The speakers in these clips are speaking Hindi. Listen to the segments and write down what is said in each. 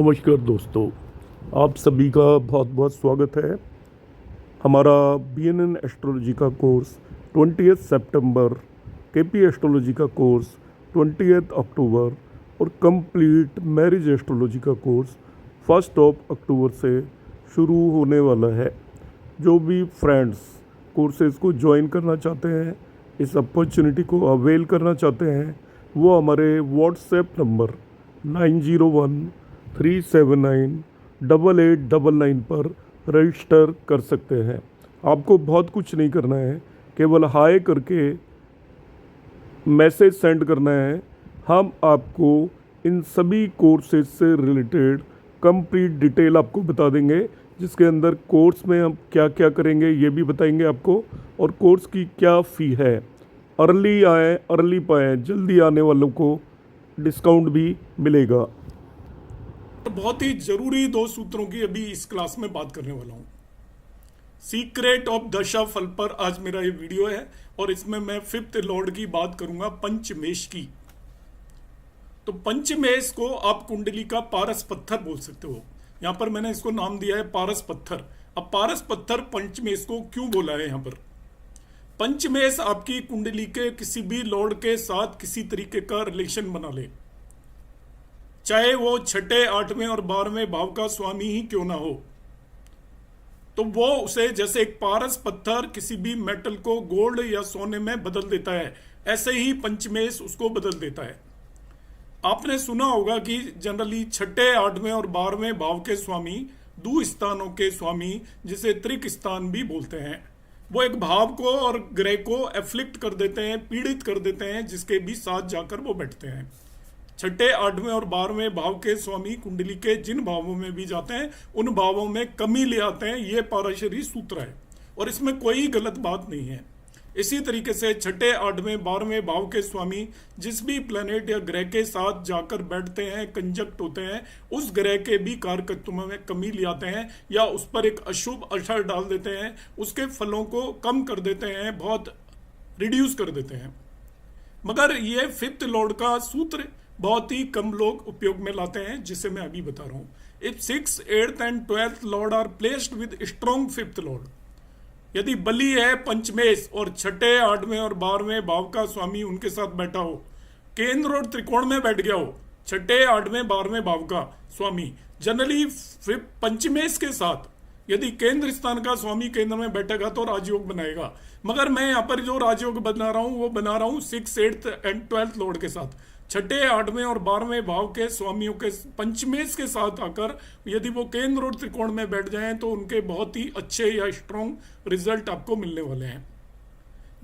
नमस्कार दोस्तों, आप सभी का बहुत बहुत स्वागत है। हमारा BNN एस्ट्रोलॉजी का कोर्स 20 सितंबर, KP एस्ट्रोलॉजी का कोर्स 20 अक्टूबर और कंप्लीट मैरिज एस्ट्रोलॉजी का कोर्स 1 अक्टूबर से शुरू होने वाला है। जो भी फ्रेंड्स कोर्सेज़ को ज्वाइन करना चाहते हैं, इस अपॉर्चुनिटी को अवेल करना चाहते हैं, वो हमारे व्हाट्सएप नंबर 9013798899 पर रजिस्टर कर सकते हैं। आपको बहुत कुछ नहीं करना है, केवल हाय करके मैसेज सेंड करना है। हम आपको इन सभी कोर्सेज से रिलेटेड कंप्लीट डिटेल आपको बता देंगे, जिसके अंदर कोर्स में हम क्या क्या करेंगे ये भी बताएंगे आपको, और कोर्स की क्या फ़ी है। अर्ली आए अर्ली पाएँ, जल्दी आने वालों को डिस्काउंट भी मिलेगा। बहुत ही जरूरी दो सूत्रों की अभी इस क्लास में बात करने वाला हूं। सीक्रेट ऑफ दशा फल पर आज मेरा ये वीडियो है और इसमें मैं 5th लॉर्ड की बात करूंगा, पंचमेश की। तो पंचमेश को आप कुंडली का पारस पत्थर बोल सकते हो। यहां पर मैंने इसको नाम दिया है पारस पत्थर। अब पारस पत्थर पंचमेश को क्यों बोला है? यहां पर पंचमेश आपकी कुंडली के किसी भी लॉर्ड के साथ किसी तरीके का रिलेशन बना ले, चाहे वो 6, 8वें और 12वें भाव का स्वामी ही क्यों ना हो, तो वो उसे जैसे एक पारस पत्थर किसी भी मेटल को गोल्ड या सोने में बदल देता है, ऐसे ही पंचमेश उसको बदल देता है। आपने सुना होगा कि जनरली 6, 8वें और 12वें भाव के स्वामी दू स्थानों के स्वामी, जिसे त्रिक स्थान भी बोलते हैं, वो एक भाव को और ग्रह को एफ्लिक्ट कर देते हैं, पीड़ित कर देते हैं, जिसके भी साथ जाकर वो बैठते हैं। 6, 8वें और 12वें भाव के स्वामी कुंडली के जिन भावों में भी जाते हैं, उन भावों में कमी ले आते हैं। ये पाराशरी सूत्र है और इसमें कोई गलत बात नहीं है। इसी तरीके से 6, 8वें, 12वें भाव के स्वामी जिस भी प्लेनेट या ग्रह के साथ जाकर बैठते हैं, कंजक्ट होते हैं, उस ग्रह के भी कारकत्वों में कमी ले आते हैं या उस पर एक अशुभ असर डाल देते हैं, उसके फलों को कम कर देते हैं, बहुत रिड्यूस कर देते हैं। मगर ये 5th लॉर्ड का सूत्र बहुत ही कम लोग उपयोग में लाते हैं, जिसे मैं अभी बता रहा हूं। If 6, 8th and 12th lord are placed with strong 5th lord, यदि बली है पंचमेश और 6, 8वें और 12वें भाव का स्वामी उनके साथ बैठा हो, केंद्र और त्रिकोण में बैठ गया हो, 6, 8वें, 12वें भाव का स्वामी, जनरली पंचमेश के साथ यदि केंद्र स्थान का स्वामी केंद्र में बैठेगा तो राजयोग बनाएगा। मगर मैं यहाँ पर जो राजयोग बना रहा हूँ वो बना रहा हूँ 6, 8th एंड 12th लॉर्ड के साथ। 6, 8वें और 12वें भाव के स्वामियों के पंचमेश के साथ आकर यदि वो केंद्र और त्रिकोण में बैठ जाएं तो उनके बहुत ही अच्छे या स्ट्रॉन्ग रिजल्ट आपको मिलने वाले हैं।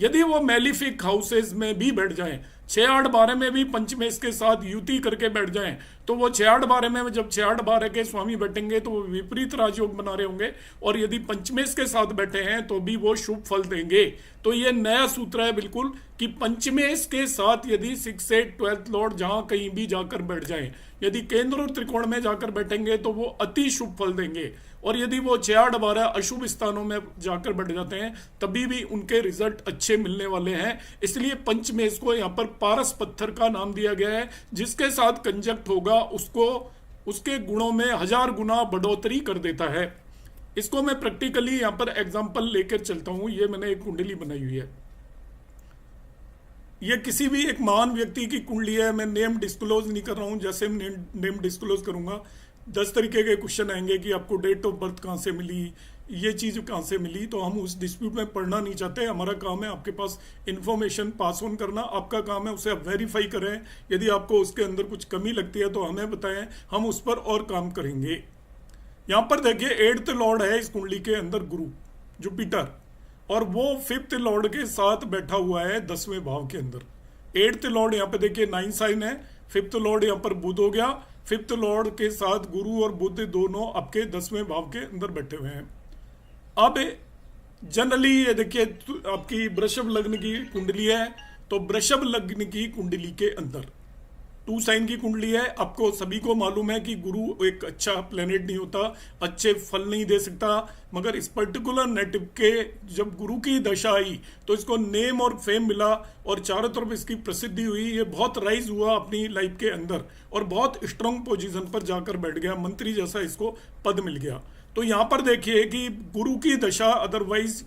यदि वो मैलिफिक हाउसेज में भी बैठ जाएं, 6, 8, 12 में भी पंचमेश के साथ युति करके बैठ जाएं, तो वो 6, 8, 12 में जब 6, 8, 12 के स्वामी बैठेंगे तो वो विपरीत राजयोग बना रहे होंगे, और यदि पंचमेश के साथ बैठे हैं तो भी वो शुभ फल देंगे। तो ये नया सूत्र है बिल्कुल कि पंचमेश के साथ यदि 6, 8, 12th लॉर्ड जहां कहीं भी जाकर बैठ जाएं, यदि केंद्र और त्रिकोण में जाकर बैठेंगे तो वो अति शुभ फल देंगे, और यदि वो 6, 8, 12 अशुभ स्थानों में जाकर बैठ जाते हैं तभी भी उनके रिजल्ट अच्छे मिलने वाले हैं। इसलिए पंचमेश को यहाँ पर पारस पत्थर का नाम दिया गया है। जिसके साथ कंजक्ट होगा उसको उसके गुणों में 1000 गुना बढ़ोतरी कर देता है। इसको मैं प्रैक्टिकली यहाँ पर एग्जाम्पल लेकर चलता हूँ। ये मैंने एक कुंडली बनाई हुई है, ये किसी भी एक महान व्यक्ति की कुंडली है। मैं नेम डिस्क्लोज नहीं कर रहा हूँ, जैसे मैं नेम डिस्क्लोज करूंगा 10 तरीके के क्वेश्चन आएंगे कि आपको डेट ऑफ बर्थ कहाँ से मिली, ये चीज़ कहाँ से मिली, तो हम उस डिस्प्यूट में पढ़ना नहीं चाहते। हमारा काम है आपके पास इन्फॉर्मेशन पास ऑन करना, आपका काम है उसे आप वेरीफाई करें। यदि आपको उसके अंदर कुछ कमी लगती है तो हमें बताएं, हम उस पर और काम करेंगे। यहाँ पर देखिए 8th लॉर्ड है इस कुंडली के अंदर, गुरु जुपिटर, और वो 5th लॉर्ड के साथ बैठा हुआ है 10वें भाव के अंदर। 8th लॉर्ड यहाँ पे देखिए 9 साइन है, 5th लॉर्ड यहाँ पर बुध हो गया, 5th लॉर्ड के साथ गुरु और बुध दोनों आपके 10वें भाव के अंदर बैठे हुए हैं। अब जनरली ये देखिए आपकी वृषभ लग्न की कुंडली है, तो वृषभ लग्न की कुंडली के अंदर टू साइन की कुंडली है। आपको सभी को मालूम है कि गुरु एक अच्छा प्लेनेट नहीं होता, अच्छे फल नहीं दे सकता, मगर इस पर्टिकुलर नेटिव के जब गुरु की दशा आई तो इसको नेम और फेम मिला और चारों तरफ इसकी प्रसिद्धि हुई। ये बहुत राइज हुआ अपनी लाइफ के अंदर और बहुत स्ट्रांग पोजीशन पर जाकर बैठ गया, मंत्री जैसा इसको पद मिल गया। तो यहाँ पर देखिए कि गुरु की दशा, अदरवाइज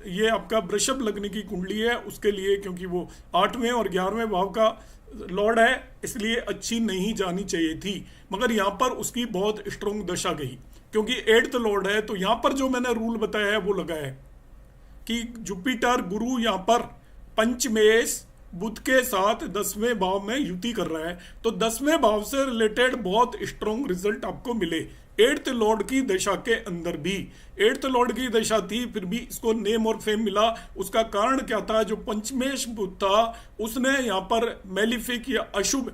ये आपका वृषभ लगने की कुंडली है उसके लिए, क्योंकि वो 8वें और 11वें भाव का लॉर्ड है, इसलिए अच्छी नहीं जानी चाहिए थी। मगर यहाँ पर उसकी बहुत स्ट्रांग दशा गई क्योंकि 8th लॉर्ड है। तो यहाँ पर जो मैंने रूल बताया है वो लगा है कि जुपिटर गुरु यहाँ पर पंचमेश बुध के साथ 10वें भाव में युति कर रहा है, तो 10वें भाव से रिलेटेड बहुत स्ट्रांग रिजल्ट आपको मिले 8th लॉर्ड की दशा के अंदर भी। 8th लॉर्ड की दशा थी फिर भी इसको नेम और फेम मिला। उसका कारण क्या था, जो पंचमेश बुध था उसने यहाँ पर मेलिफिक या अशुभ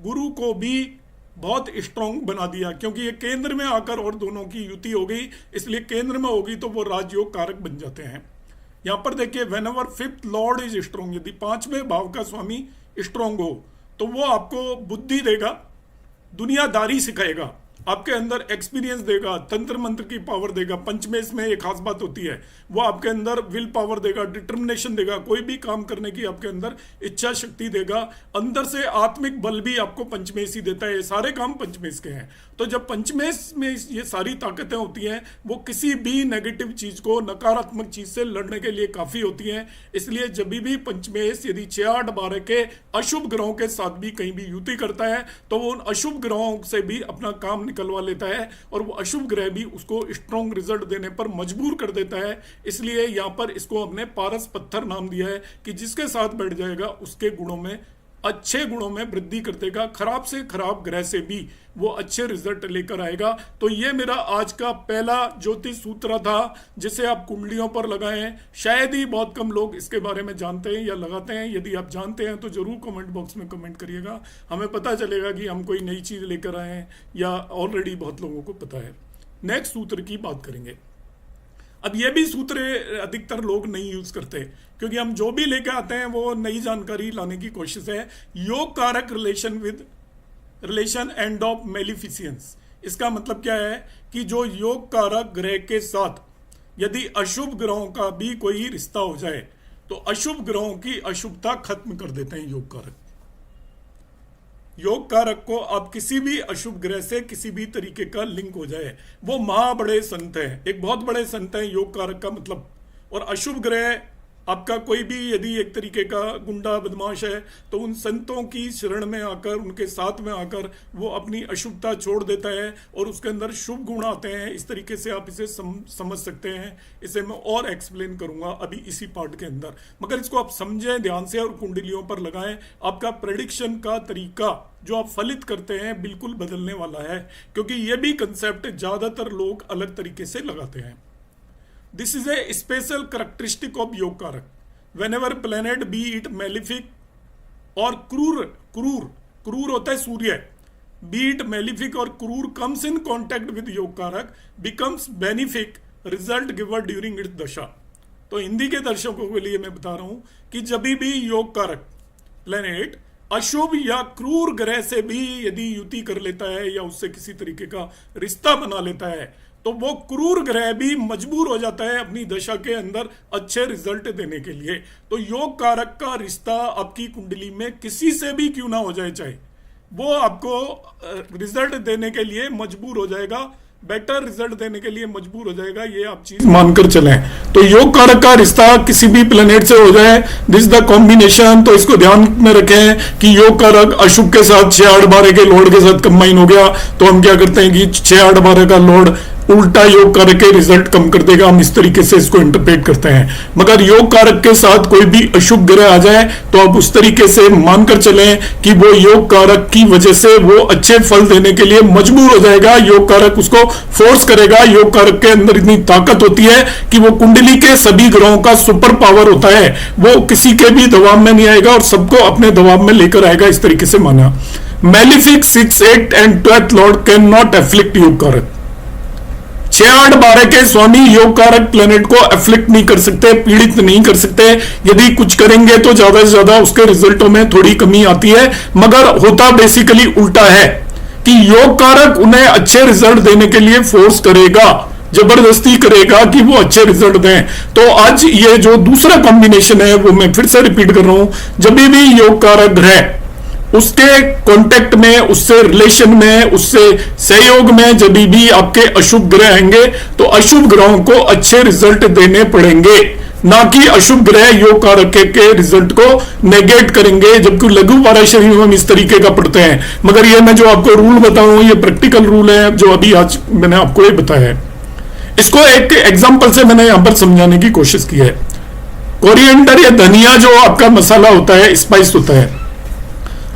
गुरु को भी बहुत स्ट्रांग बना दिया, क्योंकि ये केंद्र में आकर और दोनों की युति हो गई, इसलिए केंद्र में होगी तो वो राजयोग कारक बन जाते हैं। यहाँ पर देखिए whenever 5th Lord is strong, यदि 5वें भाव का स्वामी स्ट्रांग हो तो वो आपको बुद्धि देगा, दुनियादारी सिखाएगा, आपके अंदर एक्सपीरियंस देगा, तंत्र मंत्र की पावर देगा। पंचमेश में एक खास बात होती है, वो आपके अंदर विल पावर देगा, डिटर्मिनेशन देगा, कोई भी काम करने की आपके अंदर इच्छा शक्ति देगा। अंदर से आत्मिक बल भी आपको पंचमेश ही देता है, ये सारे काम पंचमेश के हैं। तो जब पंचमेश में ये सारी ताकतें होती हैं वो किसी भी नेगेटिव चीज को, नकारात्मक चीज से लड़ने के लिए काफी होती हैं। इसलिए जब भी पंचमेश यदि 6, 8, 12 के अशुभ ग्रहों के साथ भी कहीं भी युति करता है तो वो उन अशुभ ग्रहों से भी अपना काम निकलवा लेता है और वो अशुभ ग्रह भी उसको स्ट्रॉन्ग रिजल्ट देने पर मजबूर कर देता है। इसलिए यहाँ पर इसको हमने पारस पत्थर नाम दिया है कि जिसके साथ बैठ जाएगा उसके गुणों में, अच्छे गुणों में वृद्धि कर देगा, खराब से खराब ग्रह से भी वो अच्छे रिजल्ट लेकर आएगा। तो ये मेरा आज का पहला ज्योतिष सूत्र था जिसे आप कुंडलियों पर लगाएं। शायद ही बहुत कम लोग इसके बारे में जानते हैं या लगाते हैं। यदि आप जानते हैं तो जरूर कमेंट बॉक्स में कमेंट करिएगा, हमें पता चलेगा कि हम कोई नई चीज लेकर आए हैं या ऑलरेडी बहुत लोगों को पता है। नेक्स्ट सूत्र की बात करेंगे। अब ये भी सूत्र अधिकतर लोग नहीं यूज करते क्योंकि हम जो भी लेके आते हैं वो नई जानकारी लाने की कोशिश है। योग कारक रिलेशन एंड ऑफ मेलिफिसियंस, इसका मतलब क्या है कि जो योग कारक ग्रह के साथ यदि अशुभ ग्रहों का भी कोई रिश्ता हो जाए तो अशुभ ग्रहों की अशुभता खत्म कर देते हैं योग कारक। योग कारक को आप किसी भी अशुभ ग्रह से किसी भी तरीके का लिंक हो जाए, वो महा बड़े संत हैं, एक बहुत बड़े संत हैं योग कारक का मतलब। और अशुभ ग्रह आपका कोई भी यदि एक तरीके का गुंडा बदमाश है तो उन संतों की शरण में आकर, उनके साथ में आकर वो अपनी अशुभता छोड़ देता है और उसके अंदर शुभ गुण आते हैं। इस तरीके से आप इसे समझ सकते हैं। इसे मैं और एक्सप्लेन करूंगा अभी इसी पार्ट के अंदर, मगर इसको आप समझें ध्यान से और कुंडलियों पर लगाएं। आपका प्रेडिक्शन का तरीका जो आप फलित करते हैं बिल्कुल बदलने वाला है, क्योंकि ये भी कंसेप्ट ज्यादातर लोग अलग तरीके से लगाते हैं। This is a special characteristic of योग कारक। Whenever planet be it malefic और क्रूर होता है सूर्य, be it malefic और क्रूर comes in contact with योग कारक becomes benefic result giver during its दशा। तो हिंदी के दर्शकों के लिए मैं बता रहा हूं कि जब भी योग कारक प्लेनेट अशुभ या क्रूर ग्रह से भी यदि युति कर लेता है या उससे किसी तरीके का रिश्ता बना लेता है तो वो क्रूर ग्रह भी मजबूर हो जाता है अपनी दशा के अंदर अच्छे रिजल्ट देने के लिए। तो योग कारक का रिश्ता आपकी कुंडली में किसी से भी क्यों ना हो जाए, चाहे वो आपको रिजल्ट देने के लिए मजबूर हो जाएगा, बेटर रिजल्ट देने के लिए मजबूर हो जाएगा, ये आप चीज मानकर चलें। तो योग कारक का रिश्ता किसी भी प्लेनेट से हो जाए, दिस द कॉम्बिनेशन। तो इसको ध्यान में रखें कि योग कारक अशुभ के साथ 6, 8, 12 के लॉर्ड के साथ कंबाइन हो गया तो हम क्या करते हैं कि 6, 8, 12 का लॉर्ड उल्टा योग कारक के रिजल्ट कम कर देगा। हम इस तरीके से इसको इंटरप्रेट करते हैं। मगर योग कारक के साथ कोई भी अशुभ ग्रह आ जाए तो आप उस तरीके से मानकर चलें कि वो योग कारक की वजह से वो अच्छे फल देने के लिए मजबूर हो जाएगा। योग कारक उसको फोर्स करेगा। योग कारक के अंदर इतनी ताकत होती है कि वो कुंडली के सभी ग्रहों का सुपर पावर होता है, वो किसी के भी दबाव में नहीं आएगा और सबको अपने दबाव में लेकर आएगा। इस तरीके से माना। Malefic 6, 8 and 12th Lord can not afflict योग कारक। 6, 8, 12 के स्वामी योग कारक प्लेनेट को अफ्लिक्ट नहीं कर सकते, पीड़ित नहीं कर सकते। यदि कुछ करेंगे तो ज्यादा से ज्यादा उसके रिजल्टों में थोड़ी कमी आती है, मगर होता बेसिकली उल्टा है कि योग कारक उन्हें अच्छे रिजल्ट देने के लिए फोर्स करेगा, जबरदस्ती करेगा कि वो अच्छे रिजल्ट दें। तो आज ये जो दूसरा कॉम्बिनेशन है वो मैं फिर से रिपीट कर रहा हूं, जब भी योग कारक ग्रह उसके कांटेक्ट में, उससे रिलेशन में, उससे सहयोग में जब भी आपके अशुभ ग्रह आएंगे तो अशुभ ग्रहों को अच्छे रिजल्ट देने पड़ेंगे, ना कि अशुभ ग्रह योग कारक के रिजल्ट को नेगेट करेंगे। जबकि लघु पाराशरी में हम इस तरीके का पढ़ते हैं, मगर ये मैं जो आपको रूल बताऊं ये प्रैक्टिकल रूल है जो अभी आज मैंने आपको ये बताया है। इसको एक एग्जांपल से मैंने यहां पर समझाने की कोशिश की है। कोरिएंडर या धनिया जो आपका मसाला होता है, स्पाइस होता है,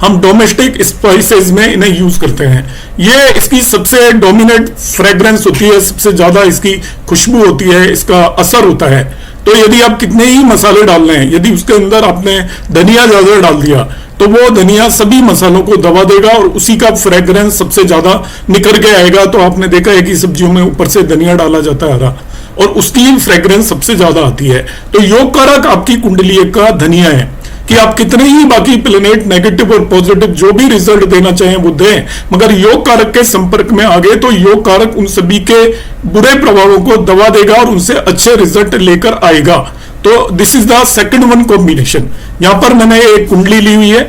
हम डोमेस्टिक स्पाइसेस में इन्हें यूज करते हैं। ये इसकी सबसे डोमिनेंट फ्रेग्रेंस होती है, सबसे ज्यादा इसकी खुशबू होती है, इसका असर होता है। तो यदि आप कितने ही मसाले डाल रहे हैं, यदि उसके अंदर आपने धनिया ज्यादा डाल दिया तो वो धनिया सभी मसालों को दबा देगा और उसी का फ्रेग्रेंस सबसे ज्यादा निखर के आएगा। तो आपने देखा है कि सब्जियों में ऊपर से धनिया डाला जाता है हरा, और उसकी फ्रेग्रेंस सबसे ज्यादा आती है। तो योग कारक आपकी कुंडली का धनिया है कि आप कितने ही बाकी प्लेनेट नेगेटिव और पॉजिटिव जो भी रिजल्ट देना चाहें वो दें, मगर योग कारक के संपर्क में आ गए तो योग कारक उन सभी के बुरे प्रभावों को दबा देगा और उनसे अच्छे रिजल्ट लेकर आएगा। तो this is the second one combination. यहां पर मैंने एक कुंडली ली हुई है,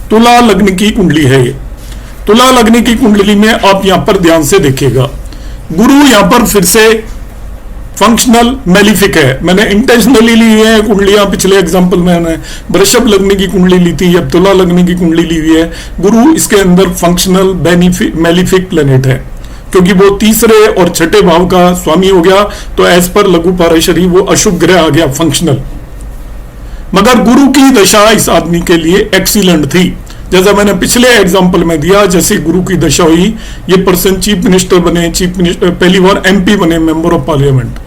तुला लग्न की कुंडली है ये। तुला लग्न की कुंडली में आप यहां पर ध्यान से देखिएगा, गुरु यहां पर फिर से फंक्शनल मेलिफिक है। मैंने इंटेंशनली ली है कुंडलियां, पिछले एग्जांपल में मैंने वृषभ लग्न की कुंडली ली थी, अब तुला लग्न की कुंडली ली हुई है। गुरु इसके अंदर फंक्शनल मेलिफिक प्लेनेट है, क्योंकि वो तीसरे और छठे भाव का स्वामी हो गया। तो एज पर लघु पाराशरी वो अशुभ ग्रह आ गया फंक्शनल। मगर गुरु की दशा इस आदमी के लिए एक्सीलेंट थी, जैसा मैंने पिछले एग्जांपल में दिया। जैसे गुरु की दशा हुई, ये पर्सन चीफ मिनिस्टर बने, चीफ मिनिस्टर पहली बार एमपी बने, मेंबर ऑफ पार्लियामेंट।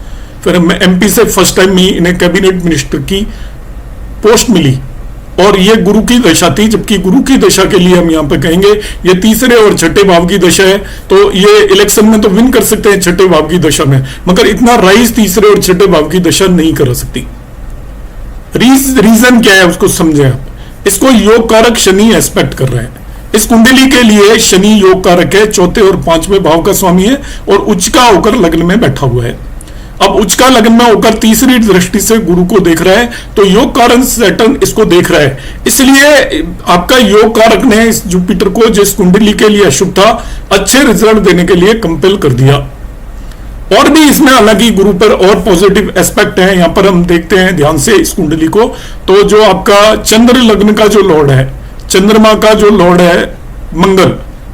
फिर एमपी से फर्स्ट टाइम ही इन्हें कैबिनेट मिनिस्टर की पोस्ट मिली, और ये गुरु की दशा थी। जबकि गुरु की दशा के लिए हम यहाँ पे कहेंगे ये तीसरे और छठे भाव की दशा है, तो ये इलेक्शन में तो विन कर सकते हैं छठे भाव की दशा में, मगर इतना राइज तीसरे और छठे भाव की दशा नहीं कर सकती। रीजन क्या है उसको समझे आप। इसको योग कारक शनि एस्पेक्ट कर रहे हैं। इस कुंडली के लिए शनि योग कारक है, चौथे और पांचवें भाव का स्वामी है, और उच्च का होकर लग्न में बैठा हुआ है। अब उच्च का लग्न में होकर तीसरी दृष्टि से गुरु को देख रहा है, तो योग कारक सैटर्न इसको देख रहा है। इसलिए आपका योग कारक ने इस जुपिटर को, जिस कुंडली के लिए अशुभ था, अच्छे रिजल्ट देने के लिए कंपेल कर दिया। और भी इसमें हालांकि गुरु पर और पॉजिटिव एस्पेक्ट है। यहां पर हम देखते हैं ध्यान से इस कुंडली को, तो जो आपका चंद्र लग्न का जो लॉर्ड है, चंद्रमा का जो लॉर्ड है मंगल,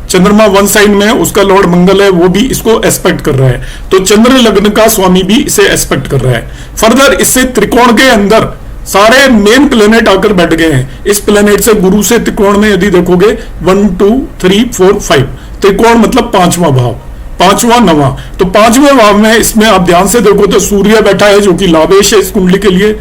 चंद्रमा वन साइन में उसका लॉर्ड मंगल है, वो भी इसको एस्पेक्ट कर रहा है। तो चंद्र लग्न का स्वामी भी इसे एस्पेक्ट कर रहा है। फर्दर इससे त्रिकोण के अंदर सारे मेन प्लेनेट आकर बैठ गए हैं। इस प्लेनेट से गुरु से त्रिकोण में यदि देखोगे 1 2 3 4 5, त्रिकोण मतलब पांचवा भाव, पांचवा नवा। तो पांचवें भाव में इसमें आप ध्यान से देखो तो सूर्य बैठा है जो कि लाभेश है इस कुंडली के लिए,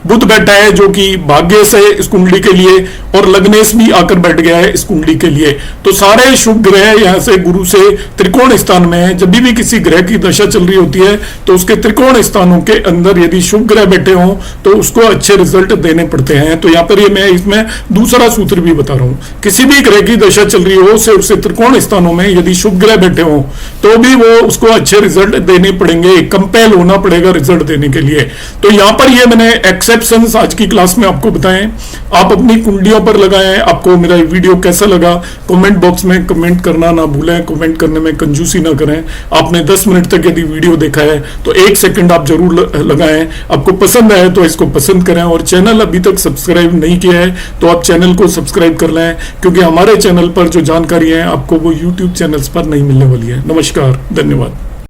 बुध बैठा है जो कि भाग्य से इस कुंडली के लिए, और लग्नेश भी आकर बैठ गया है इस कुंडली के लिए। तो सारे शुभ ग्रह यहां से गुरु से त्रिकोण स्थान में है। जब भी किसी ग्रह की दशा चल रही होती है तो उसके त्रिकोण स्थानों के अंदर यदि शुभ ग्रह बैठे हों तो उसको अच्छे रिजल्ट देने पड़ते हैं। तो यहाँ पर ये मैं इसमें दूसरा सूत्र भी बता रहा हूं, किसी भी ग्रह की दशा चल रही हो उसे त्रिकोण स्थानों में यदि शुभ ग्रह बैठे हों तो भी वो उसको अच्छे रिजल्ट देने पड़ेंगे, कंपेल होना पड़ेगा रिजल्ट देने के लिए। तो यहाँ पर ये मैंने एक्सेप्शंस आज की क्लास में आपको बताएं। आप अपनी कुंडलियों पर लगाएं। आपको मेरा वीडियो कैसा लगा कमेंट बॉक्स में कमेंट करना ना भूलें, कमेंट करने में कंजूसी ना करें। आपने 10 मिनट तक यदि वीडियो देखा है तो 1 सेकंड आप जरूर लगाएं। आपको पसंद आए तो इसको पसंद करें, और चैनल अभी तक सब्सक्राइब नहीं किया है तो आप चैनल को सब्सक्राइब कर लें, क्योंकि हमारे चैनल पर जो जानकारी है आपको वो यूट्यूब चैनल्स पर नहीं मिलने वाली है। नमस्कार, धन्यवाद।